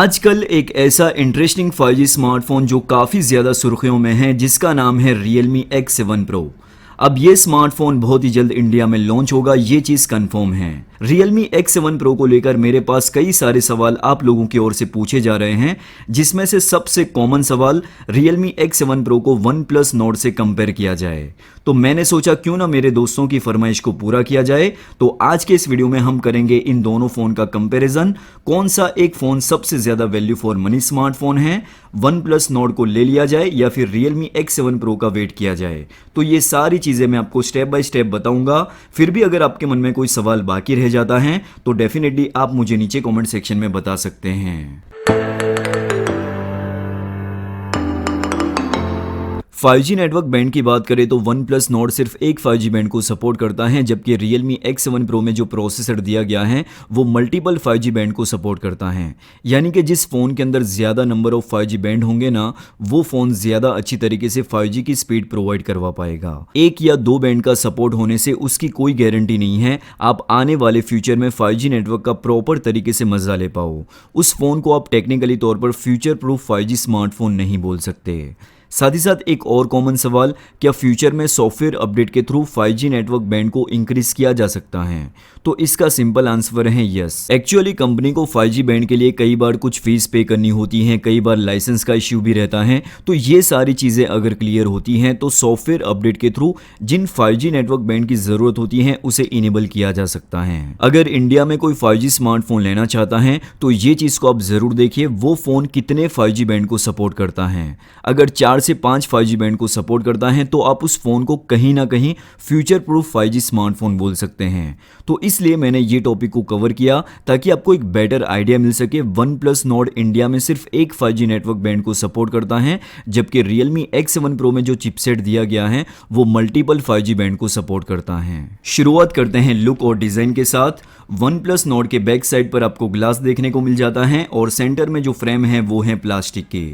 आजकल एक ऐसा इंटरेस्टिंग 5G स्मार्टफोन जो काफ़ी ज़्यादा सुर्खियों में है जिसका नाम है Realme X7 Pro। अब ये स्मार्टफोन बहुत ही जल्द इंडिया में लॉन्च होगा, ये चीज़ कंफर्म है। Realme X7 Pro को लेकर मेरे पास कई सारे सवाल आप लोगों की ओर से पूछे जा रहे हैं, जिसमें से सबसे कॉमन सवाल Realme X7 Pro को OnePlus Nord से कंपेयर किया जाए। तो मैंने सोचा क्यों ना मेरे दोस्तों की फरमाइश को पूरा किया जाए। तो आज के इस वीडियो में हम करेंगे इन दोनों फ़ोन का कंपैरिजन, कौन सा एक फ़ोन सबसे ज़्यादा वैल्यू फॉर मनी स्मार्टफोन है, OnePlus Nord को ले लिया जाए या फिर Realme X7 Pro का वेट किया जाए। तो ये सारी चीज़ें मैं आपको स्टेप बाय स्टेप बताऊंगा। फिर भी अगर आपके मन में कोई सवाल बाकी रह जाता है तो डेफिनेटली आप मुझे नीचे कमेंट सेक्शन में बता सकते हैं। 5G नेटवर्क बैंड की बात करें तो OnePlus Nord सिर्फ एक 5G बैंड को सपोर्ट करता है, जबकि Realme X7 Pro में जो प्रोसेसर दिया गया है वो मल्टीपल 5G बैंड को सपोर्ट करता है। यानी कि जिस फ़ोन के अंदर ज़्यादा नंबर ऑफ 5G बैंड होंगे ना, वो फ़ोन ज़्यादा अच्छी तरीके से 5G की स्पीड प्रोवाइड करवा पाएगा। एक या दो बैंड का सपोर्ट होने से उसकी कोई गारंटी नहीं है आप आने वाले फ्यूचर में 5G नेटवर्क का प्रॉपर तरीके से मजा ले पाओ। उस फ़ोन को आप टेक्निकली तौर पर फ्यूचर प्रूफ 5G स्मार्टफोन नहीं बोल सकते। साथ ही साथ एक और कॉमन सवाल, क्या फ्यूचर में सॉफ्टवेयर अपडेट के थ्रू 5G नेटवर्क बैंड को इंक्रीज किया जा सकता है? तो इसका सिंपल आंसर है यस। एक्चुअली कंपनी को 5G बैंड के लिए कई बार कुछ फीस पे करनी होती है, कई बार लाइसेंस का इश्यू भी रहता है। तो ये सारी चीज़ें अगर क्लियर होती हैं तो सॉफ्टवेयर अपडेट के थ्रू जिन 5G नेटवर्क बैंड की ज़रूरत होती है उसे इनेबल किया जा सकता है। अगर इंडिया में कोई 5G स्मार्टफोन लेना चाहता है तो ये चीज़ को आप ज़रूर देखिए, वो फ़ोन कितने 5G बैंड को सपोर्ट करता है। अगर 4 से 5 5G बैंड को सपोर्ट करता है तो आप उस फोन को कहीं ना कहीं फ्यूचर प्रूफ 5G स्मार्टफोन बोल सकते हैं। तो इसलिए मैंने ये टॉपिक को कवर किया ताकि आपको एक बेटर आइडिया मिल सके। OnePlus Nord इंडिया में सिर्फ एक 5G नेटवर्क बैंड को सपोर्ट करता है, जबकि Realme X7 Pro में जो चिपसेट दिया गया है वो मल्टीपल 5G बैंड को सपोर्ट करता है। शुरुआत करते हैं लुक और डिजाइन के साथ। OnePlus Nord के बैक साइड पर आपको ग्लास देखने को मिल जाता है और सेंटर में जो फ्रेम है वो है प्लास्टिक के।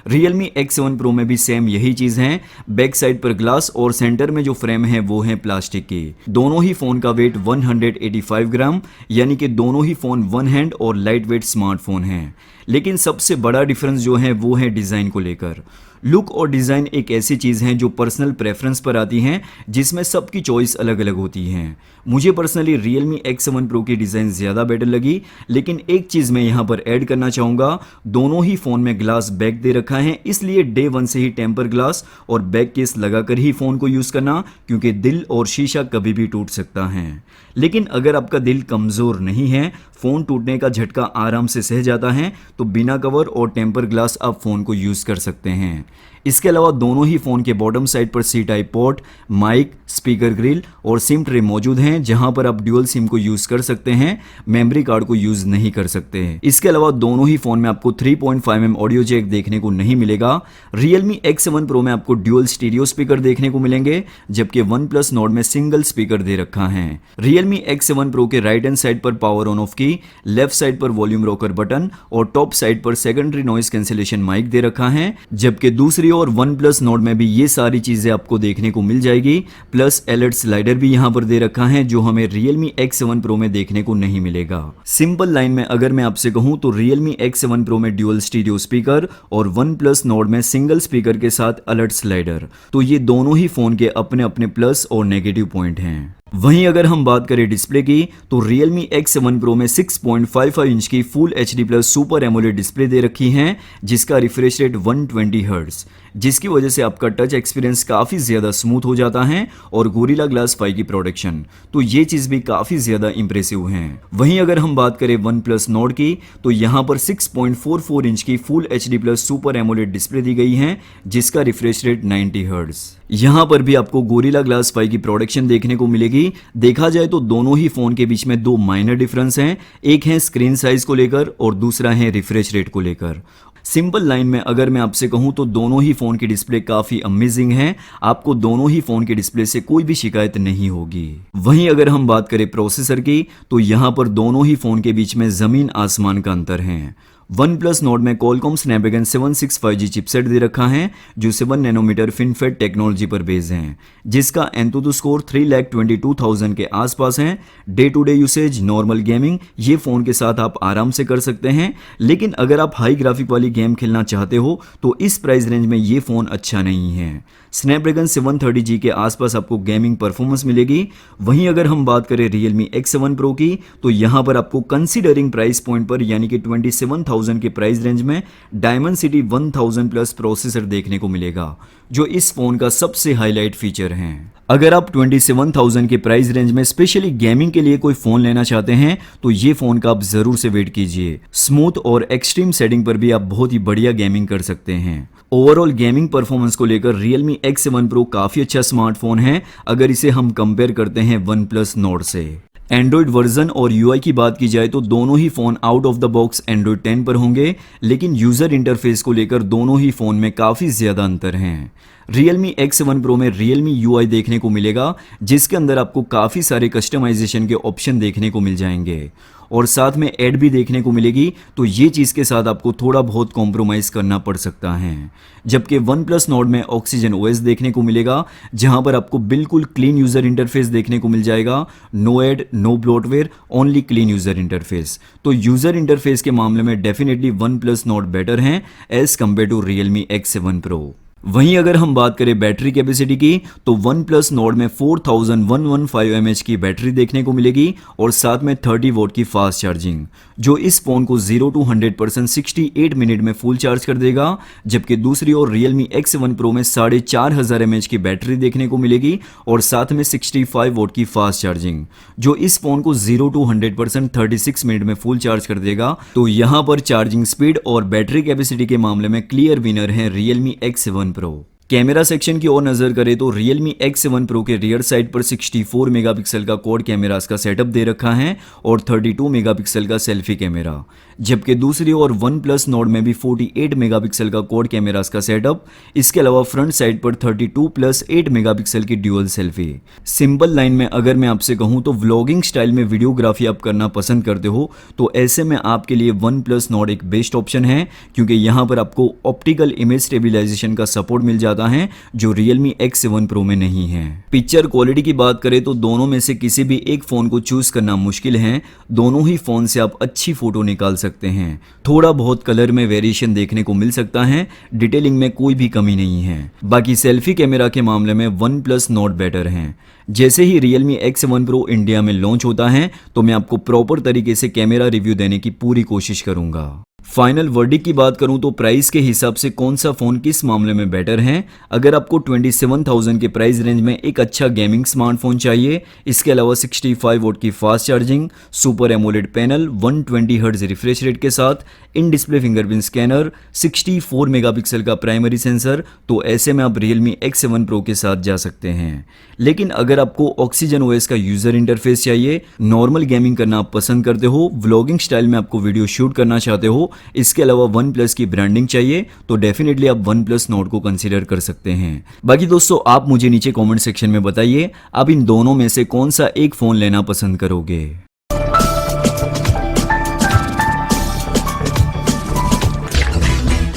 Realme X7 Pro में भी सेम यही चीज़ है, बैक साइड पर ग्लास और सेंटर में जो फ्रेम है वो है प्लास्टिक के। दोनों ही फ़ोन का वेट 185 ग्राम, यानी कि दोनों ही फ़ोन वन हैंड और लाइट वेट स्मार्टफोन हैं। लेकिन सबसे बड़ा डिफरेंस जो है वो है डिज़ाइन को लेकर। लुक और डिज़ाइन एक ऐसी चीज़ है जो पर्सनल प्रेफरेंस पर आती हैं, जिसमें सबकी चॉइस अलग अलग होती हैं। मुझे पर्सनली Realme X7 Pro की डिज़ाइन ज़्यादा बेटर लगी, लेकिन एक चीज़ मैं यहाँ पर ऐड करना चाहूँगा, दोनों ही फ़ोन में ग्लास बैक दे रखा है, इसलिए डे 1 से ही टेम्पर ग्लास और बैक केस लगाकर ही फ़ोन को यूज़ करना, क्योंकि दिल और शीशा कभी भी टूट सकता है। लेकिन अगर आपका दिल कमज़ोर नहीं है, फ़ोन टूटने का झटका आराम से सह जाता है, तो बिना कवर और टेम्पर ग्लास आप फ़ोन को यूज़ कर सकते हैं। इसके अलावा दोनों ही फ़ोन के बॉटम साइड पर C type port, mic, speaker grill और सिम ट्रे मौजूद हैं, जहां पर आप ड्यूअल सिम को यूज़ कर सकते हैं, मेमोरी कार्ड को यूज़ नहीं कर सकते हैं। इसके अलावा दोनों ही फ़ोन में आपको 3.5mm ऑडियो जैक देखने को नहीं मिलेगा। Realme X7 Pro में आपको ड्यूअल स्टीरियो स्पीकर देखने को मिलेंगे, जबकि OnePlus Nord में सिंगल स्पीकर दे रखा है। Realme X7 Pro के राइट हैंड साइड पर पावर ऑन ऑफ की, लेफ्ट साइड पर वॉल्यूम रॉकर बटन और टॉप साइड पर सेकेंडरी नॉइस कैंसिलेशन माइक दे रखा है, जबकि दूसरी और OnePlus Nord में भी ये सारी चीजें आपको देखने को मिल जाएगी। प्लस अलर्ट स्लाइडर भी यहाँ पर दे रखा है, जो हमें Realme X7 Pro में देखने को नहीं मिलेगा। सिंपल लाइन में अगर मैं आपसे कहूँ तो Realme X7 Pro में ड्यूअल स्टीरियो स्पीकर और OnePlus Nord में सिंगल स्पीकर के साथ अलर्ट स्लाइडर। तो ये दोनों ही फोन के अपने अपने प्लस और नेगेटिव पॉइंट हैं। वहीं अगर हम बात करें डिस्प्ले की तो Realme X7 Pro में 6.55 इंच की full HD plus super AMOLED display दे रखी है, जिसका रिफ्रेश रेट 120 हर्ट्ज, जिसकी वजह से आपका टच एक्सपीरियंस काफ़ी ज़्यादा स्मूथ हो जाता है और गोरिल्ला ग्लास 5 की प्रोडक्शन, तो ये चीज़ भी काफ़ी ज़्यादा इंप्रेसिव है। वहीं अगर हम बात करें OnePlus Nord की तो यहाँ पर 6.44 इंच की full HD plus super AMOLED display दी गई है, जिसका रिफ्रेश रेट 90 हर्ट्ज। यहाँ पर भी आपको गोरिल्ला ग्लास 5 की प्रोडक्शन देखने को मिलेगी। देखा जाए तो दोनों ही फोन के बीच में दो माइनर डिफरेंस हैं, एक है स्क्रीन साइज को लेकर और दूसरा है रिफ्रेश रेट को लेकर। सिंपल लाइन में अगर मैं आपसे कहूं तो दोनों ही फोन की डिस्प्ले काफी अमेजिंग है, आपको दोनों ही फोन की डिस्प्ले से कोई भी शिकायत नहीं होगी। वहीं अगर हम बात करें प्रोसेसर की तो यहां पर दोनों ही फोन के बीच में जमीन आसमान का अंतर है। OnePlus Nord में Qualcomm Snapdragon 765G चिपसेट दे रखा है जो 7 नैनोमीटर FinFET टेक्नोलॉजी पर बेस्ड है, जिसका Antutu स्कोर 3,22,000 के आसपास है। Day to day usage, normal gaming ये फ़ोन के साथ आप आराम से कर सकते हैं, लेकिन अगर आप हाई ग्राफिक वाली गेम खेलना चाहते हो तो इस प्राइस रेंज में ये फ़ोन अच्छा नहीं है। Snapdragon 730G के आसपास आपको गेमिंग परफॉर्मेंस मिलेगी। वहीं अगर हम बात करें Realme X7 Pro की तो यहाँ पर आपको कंसीडरिंग प्राइस पॉइंट पर यानी कि 27,000 के प्राइस रेंज में Dimensity 1000 प्लस प्रोसेसर देखने को मिलेगा, जो इस फोन का सबसे हाईलाइट फीचर है। अगर आप 27,000 के प्राइस रेंज में स्पेशली गेमिंग के लिए कोई फोन लेना चाहते हैं तो ये फोन का आप जरूर से वेट कीजिए। स्मूथ और एक्सट्रीम सेटिंग पर भी आप बहुत ही बढ़िया गेमिंग कर सकते हैं। ओवरऑल गेमिंग परफॉर्मेंस को लेकर Realme X7 Pro काफी अच्छा स्मार्टफोन है अगर इसे हम कंपेयर करते हैं OnePlus Nord से। एंड्रॉइड वर्जन और UI की बात की जाए तो दोनों ही phone out of the box Android 10 पर होंगे, लेकिन यूजर इंटरफेस को लेकर दोनों ही फोन में काफी ज्यादा अंतर हैं। Realme X7 Pro में Realme UI देखने को मिलेगा, जिसके अंदर आपको काफी सारे कस्टमाइजेशन के ऑप्शन देखने को मिल जाएंगे और साथ में ऐड भी देखने को मिलेगी, तो ये चीज़ के साथ आपको थोड़ा बहुत कॉम्प्रोमाइज़ करना पड़ सकता है। जबकि OnePlus Nord में Oxygen OS देखने को मिलेगा, जहां पर आपको बिल्कुल क्लीन यूज़र इंटरफेस देखने को मिल जाएगा। No ad, no bloatware, only clean user interface. तो यूज़र इंटरफेस के मामले में डेफिनेटली OnePlus Nord बेटर हैं as compare to Realme X7 Pro। वहीं अगर हम बात करें बैटरी कैपेसिटी की तो OnePlus Nord में 4115 mAh की बैटरी देखने को मिलेगी और साथ में 30 वोट की फास्ट चार्जिंग, जो इस फोन को 0 to 100% 68 मिनट में फुल चार्ज कर देगा। जबकि दूसरी ओर Realme X7 Pro में 4500 mAh की बैटरी देखने को मिलेगी और साथ में 65 वोट की फास्ट चार्जिंग, जो इस फोन को 0 to 100% 36 मिनट में फुल चार्ज कर देगा। तो यहाँ पर चार्जिंग स्पीड और बैटरी कैपेसिटी के मामले में क्लियर विनर है Realme X7 Pro। Camera section की ओर नजर करें तो Realme X7 Pro के रियर साइड पर 64 मेगापिक्सल का क्वाड कैमरास का सेटअप दे रखा है और 32 मेगापिक्सल का सेल्फी कैमरा, जबकि दूसरी ओर OnePlus Nord में भी 48 मेगापिक्सल का क्वाड कैमरास का सेटअप। इसके अलावा फ्रंट साइड पर 32+8 मेगापिक्सल की ड्यूअल सेल्फी। सिंपल लाइन में अगर मैं आपसे कहूं तो व्लॉगिंग स्टाइल में वीडियोग्राफी आप करना पसंद करते हो तो ऐसे में आपके लिए OnePlus Nord एक बेस्ट ऑप्शन है, क्योंकि यहाँ पर आपको ऑप्टिकल इमेज स्टेबिलाईजेशन का सपोर्ट मिल जाता है जो Realme X7 Pro में नहीं है। पिक्चर क्वालिटी की बात करें तो दोनों में से किसी भी एक फोन को चूज करना मुश्किल है। दोनों ही फोन से आप अच्छी फोटो निकाल सकते हैं। थोड़ा बहुत कलर में वेरिएशन देखने को मिल सकता है, डिटेलिंग में कोई भी कमी नहीं है। बाकी सेल्फी कैमरा के मामले में OnePlus Nord बेटर है। जैसे ही Realme X7 Pro इंडिया में लॉन्च होता है तो मैं आपको प्रॉपर तरीके से कैमरा रिव्यू देने की पूरी कोशिश करूंगा। फाइनल वर्डिक्ट की बात करूं तो प्राइस के हिसाब से कौन सा फोन किस मामले में बेटर है। अगर आपको 27,000 के प्राइस रेंज में एक अच्छा गेमिंग स्मार्टफोन चाहिए, इसके अलावा 65 वोट की fast charging, super AMOLED panel, 120 hertz refresh rate के साथ, in display fingerprint scanner, 64 megapixel का प्राइमरी सेंसर, तो ऐसे में आप Realme X7 Pro के साथ जा सकते हैं। लेकिन अगर आपको Oxygen OS का यूजर इंटरफेस चाहिए, नॉर्मल गेमिंग करना आप पसंद करते हो, व्लॉगिंग स्टाइल में आपको वीडियो शूट करना चाहते हो, इसके अलावा OnePlus की ब्रांडिंग चाहिए, तो डेफिनेटली आप OnePlus Nord को कंसीडर कर सकते हैं। बाकी दोस्तों आप मुझे नीचे कमेंट सेक्शन में बताइए आप इन दोनों में से कौन सा एक फोन लेना पसंद करोगे।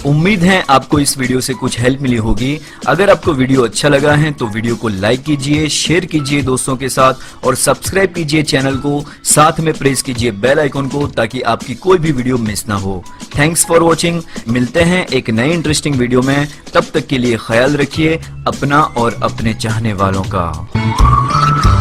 उम्मीद है आपको इस वीडियो से कुछ हेल्प मिली होगी। अगर आपको वीडियो अच्छा लगा है तो वीडियो को लाइक कीजिए, शेयर कीजिए दोस्तों के साथ और सब्सक्राइब कीजिए चैनल को, साथ में प्रेस कीजिए बेल आइकन को ताकि आपकी कोई भी वीडियो मिस ना हो। Thanks for watching. मिलते हैं एक नए इंटरेस्टिंग वीडियो में, तब तक के लिए ख्याल रखिए अपना और अपने चाहने वालों का।